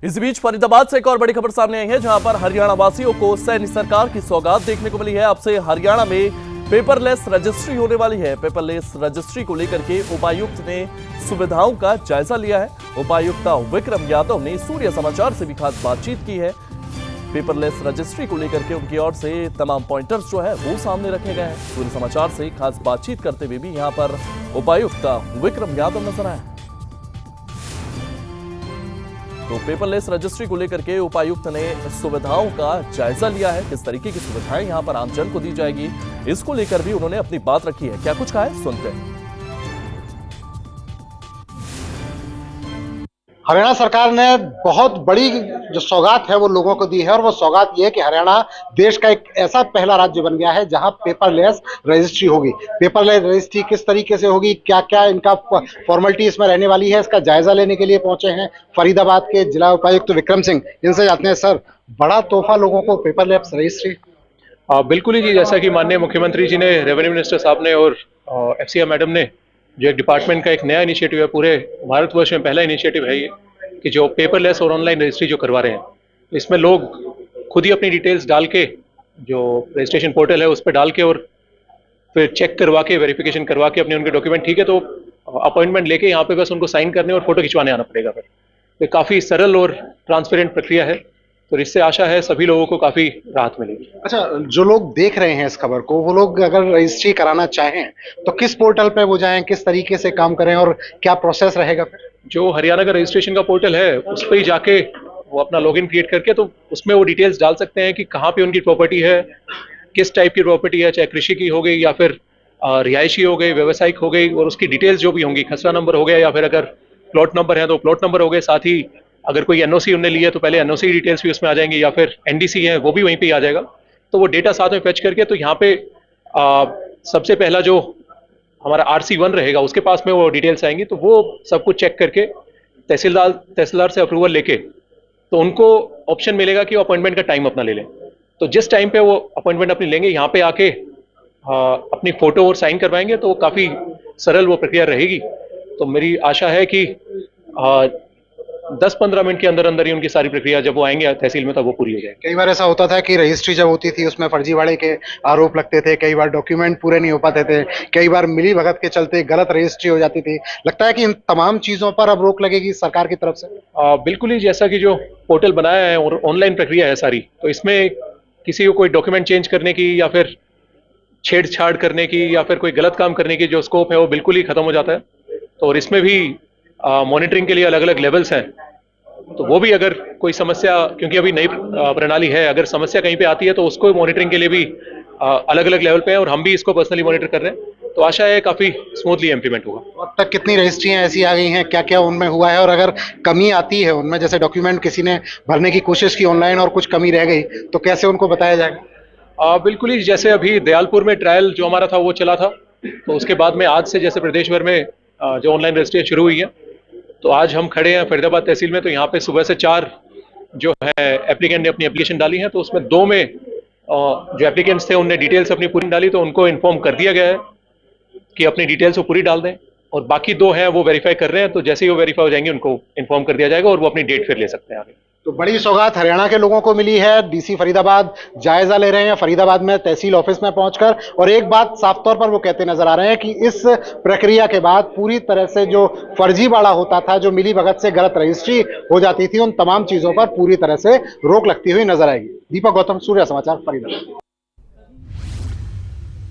इस बीच फरीदाबाद से एक और बड़ी खबर सामने आई है, जहां पर हरियाणा वासियों को सैन्य सरकार की सौगात देखने को मिली है। अब से हरियाणा में पेपरलेस रजिस्ट्री होने वाली है। पेपरलेस रजिस्ट्री को लेकर के उपायुक्त ने सुविधाओं का जायजा लिया है। उपायुक्त विक्रम यादव ने सूर्य समाचार से भी खास बातचीत की है। पेपरलेस रजिस्ट्री को लेकर के उनकी ओर से तमाम पॉइंटर्स जो है वो सामने रखे गए हैं। सूर्य समाचार से खास बातचीत करते हुए भी यहां पर उपायुक्त विक्रम यादव नजर आए। तो पेपरलेस रजिस्ट्री को लेकर के उपायुक्त ने सुविधाओं का जायजा लिया है। किस तरीके की सुविधाएं यहां पर आमजन को दी जाएगी, इसको लेकर भी उन्होंने अपनी बात रखी है। क्या कुछ कहा है, सुनते हैं। हरियाणा सरकार ने बहुत बड़ी जो सौगात है वो लोगों को दी है, और वो सौगात ये है कि हरियाणा देश का एक ऐसा पहला राज्य बन गया है जहां पेपरलेस रजिस्ट्री होगी। पेपरलेस रजिस्ट्री किस तरीके से होगी, क्या क्या इनका फॉर्मेलिटी इसमें रहने वाली है, इसका जायजा लेने के लिए पहुंचे हैं फरीदाबाद के जिला उपायुक्त विक्रम सिंह। इनसे जाते हैं, सर बड़ा तोहफा लोगों को पेपरलेस रजिस्ट्री। बिल्कुल ही जी, जैसा कि माननीय मुख्यमंत्री जी ने, रेवेन्यू मिनिस्टर साहब ने और FCI मैडम ने जो एक डिपार्टमेंट का एक नया इनिशिएटिव है, पूरे भारतवर्ष में पहला इनिशिएटिव है ये कि जो पेपरलेस और ऑनलाइन रजिस्ट्री जो करवा रहे हैं, इसमें लोग खुद ही अपनी डिटेल्स डाल के जो रजिस्ट्रेशन पोर्टल है उस पर डाल के और फिर चेक करवा के वेरिफिकेशन करवा के अपने उनके डॉक्यूमेंट ठीक है तो अपॉइंटमेंट लेके यहाँ पे बस उनको साइन करने और फोटो खिंचवाने आना पड़ेगा। फिर ये काफ़ी सरल और ट्रांसपेरेंट प्रक्रिया है, तो इससे आशा है सभी लोगों को काफ़ी राहत मिलेगी। अच्छा, जो लोग देख रहे हैं इस खबर को, वो लोग अगर रजिस्ट्री कराना चाहें तो किस पोर्टल पे वो जाएं, किस तरीके से काम करें और क्या प्रोसेस रहेगा? जो हरियाणा का रजिस्ट्रेशन का पोर्टल है उस पर ही जाके वो अपना लॉगिन क्रिएट करके तो उसमें वो डिटेल्स डाल सकते हैं कि कहाँ पे उनकी प्रॉपर्टी है, किस टाइप की प्रॉपर्टी है, चाहे कृषि की हो गई या फिर रिहायशी हो गई, व्यवसायिक हो गई, और उसकी डिटेल्स जो भी होंगी, खसरा नंबर हो गया या फिर अगर प्लॉट नंबर है तो प्लॉट नंबर हो गए। साथ ही अगर कोई NOC उन्होंने ली है तो पहले NOC डिटेल्स भी उसमें आ जाएंगी, या फिर NDC है वो भी वहीं पे आ जाएगा। तो वो डेटा साथ में फेच करके तो यहाँ पे सबसे पहला जो हमारा RC1 रहेगा उसके पास में वो डिटेल्स आएंगी, तो वो सब कुछ चेक करके तहसीलदार से अप्रूवल लेके तो उनको ऑप्शन मिलेगा कि वो अपॉइंटमेंट का टाइम अपना ले लें। तो जिस टाइम पे वो अपॉइंटमेंट अपनी लेंगे, यहाँ पे आके अपनी फोटो और साइन करवाएंगे, तो काफ़ी सरल वो प्रक्रिया रहेगी। तो मेरी आशा है कि 10-15 मिनट के अंदर अंदर ही उनकी सारी प्रक्रिया जब वो आएंगे तहसील में तब वो पूरी हो जाएगी। कई बार ऐसा होता था कि रजिस्ट्री जब होती थी उसमें फर्जीवाड़े के आरोप लगते थे, कई बार डॉक्यूमेंट पूरे नहीं हो पाते थे, कई बार मिली भगत के चलते गलत रजिस्ट्री हो जाती थी। लगता है कि इन तमाम चीजों पर अब रोक लगेगी सरकार की तरफ से? बिल्कुल ही, जैसा कि जो पोर्टल बनाया है और ऑनलाइन प्रक्रिया है सारी, तो इसमें किसी को कोई डॉक्यूमेंट चेंज करने की या फिर छेड़छाड़ करने की या फिर कोई गलत काम करने की जो स्कोप है वो बिल्कुल ही खत्म हो जाता है। तो और इसमें भी मॉनिटरिंग के लिए अलग अलग लेवल्स हैं, तो वो भी अगर कोई समस्या, क्योंकि अभी नई प्रणाली है, अगर समस्या कहीं पे आती है तो उसको मॉनिटरिंग के लिए भी अलग अलग लेवल पे है, और हम भी इसको पर्सनली मॉनिटर कर रहे हैं। तो आशा है काफ़ी स्मूथली इम्प्लीमेंट होगा। अब तक कितनी रजिस्ट्रियां ऐसी आ गई हैं, क्या क्या उनमें हुआ है, और अगर कमी आती है उनमें, जैसे डॉक्यूमेंट किसी ने भरने की कोशिश की ऑनलाइन और कुछ कमी रह गई, तो कैसे उनको बताया जाएगा? बिल्कुल ही, जैसे अभी दयालपुर में ट्रायल जो हमारा था वो चला था, तो उसके बाद में आज से जैसे प्रदेश भर में जो ऑनलाइन रजिस्ट्रेशन शुरू हुई है, तो आज हम खड़े हैं फरीदाबाद तहसील में। तो यहाँ पे सुबह से 4 जो है एप्लीकेंट ने अपनी एप्लीकेशन डाली है, तो उसमें 2 में जो एप्लीकेंट्स थे उनने डिटेल्स अपनी पूरी डाली, तो उनको इन्फॉर्म कर दिया गया है कि अपनी डिटेल्स वो पूरी डाल दें, और बाकी 2 हैं वो वेरीफाई कर रहे हैं। तो जैसे ही वो वेरीफाई हो जाएंगे उनको इन्फॉर्म कर दिया जाएगा और वो अपनी डेट फिर ले सकते हैं आगे। तो बड़ी सौगात हरियाणा के लोगों को मिली है। DC फरीदाबाद जायजा ले रहे हैं फरीदाबाद में तहसील ऑफिस में पहुंचकर, और एक बात साफ तौर पर वो कहते नजर आ रहे हैं कि इस प्रक्रिया के बाद पूरी तरह से जो फर्जीवाड़ा होता था, जो मिली भगत से गलत रजिस्ट्री हो जाती थी, उन तमाम चीजों पर पूरी तरह से रोक लगती हुई नजर आएगी। दीपक गौतम, सूर्य समाचार, फरीदाबाद।